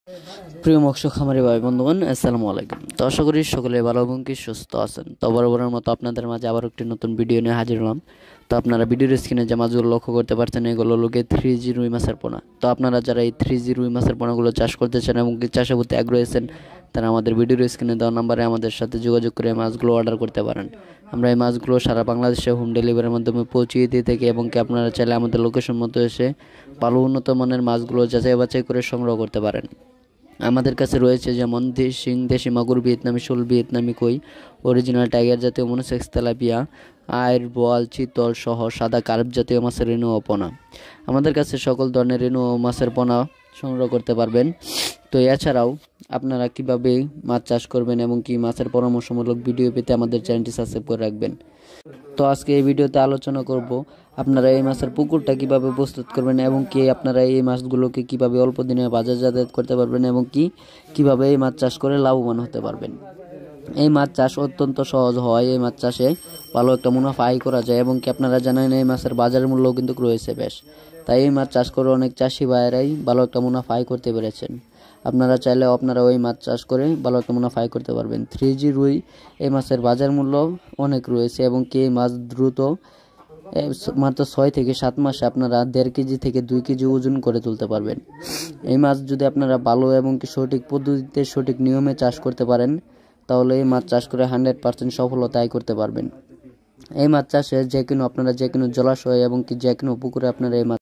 প্রিয় মৎস্য খামারি ভাই বন্ধুগণ, আসসালামু আলাইকুম। তো আশা করি সকলে ভালো এবং কি সুস্থ আছেন। তো বরাবরের মতো আপনাদের মাঝে আবার একটি নতুন ভিডিও নিয়ে হাজির হলাম। তো আপনারা ভিডিওর স্ক্রিনে যে মাছগুলো লক্ষ্য করতে পারছেন, এগুলো লোকে 3G রুই মাছের পোনা। তো আপনারা যারা এই 3G রুই মাছের পোনাগুলো চাষ করতে চান এবং কি চাষের প্রতি আগ্রহী আছেন, তারা আমাদের ভিডিওর স্ক্রিনে দেওয়া নাম্বারে আমাদের সাথে যোগাযোগ করে মাছগুলো অর্ডার করতে পারেন। আমরা এই মাছগুলো সারা বাংলাদেশে হোম ডেলিভারির মাধ্যমে পৌঁছিয়ে দিয়ে থাকি এবং কি আপনারা চাইলে আমাদের লোকেশন মতো এসে ভালো উন্নত মানের মাছগুলো যাচাই বাছাই করে সংগ্রহ করতে পারেন। আমাদের কাছে রয়েছে যেমন দেশি মাগুর, ভিয়েতনামি শোল, ভিয়েতনামি কই, অরিজিনাল টাইগার জাতীয় মনোসেক্স, তেলাপিয়া, আইর, বোয়াল, চিতল সহ সাদা কার্প জাতীয় মাছের রেণু ও পোনা। আমাদের কাছে সকল ধরনের রেণু ও মাছের পোনা সংগ্রহ করতে পারবেন। তো এছাড়াও আপনারা কিভাবে মাছ চাষ করবেন এবং কি মাছের পরামর্শমূলক ভিডিও পেতে আমাদের চ্যানেলটি সাবস্ক্রাইব করে রাখবেন। তো আজকে এই ভিডিওতে আলোচনা করব আপনারা এই মাছের পুকুরটা কিভাবে প্রস্তুত করবেন এবং কি আপনারা এই মাছগুলোকে কিভাবে অল্প দিনে বাজারজাত করতে পারবেন এবং কিভাবে এই মাছ চাষ করে লাভবান হতে পারবেন। এই মাছ চাষ অত্যন্ত সহজ হয়। এই মাছ চাষে ভালো একটা মুনাফা আয় করা যায় এবং কি আপনারা জানেন এই মাছের বাজার মূল্য কিন্তু রয়েছে বেশ। তাই এই মাছ চাষ করে অনেক চাষি ভাইয়েরাই ভালো একটা মুনাফা আয় করতে পেরেছেন। আপনারা চাইলেও আপনারা ওই মাছ চাষ করে ভালো একটা মুনাফা আয় করতে পারবেন। 3G রুই এই মাছের বাজার মূল্য অনেক রয়েছে এবং কি এই মাছ দ্রুত মাত্র 6 থেকে 7 মাসে আপনারা 1.5 কেজি থেকে 2 কেজি ওজন করে তুলতে পারবেন। এই মাছ যদি আপনারা ভালো এবং কি সঠিক পদ্ধতিতে সঠিক নিয়মে চাষ করতে পারেন, তাহলে এই মাছ চাষ করে 100% সফলতা আয় করতে পারবেন। এই মাছ চাষে আপনারা যে কোনো জলাশয় এবং কি যে কোনো পুকুরে আপনারা এই মাছ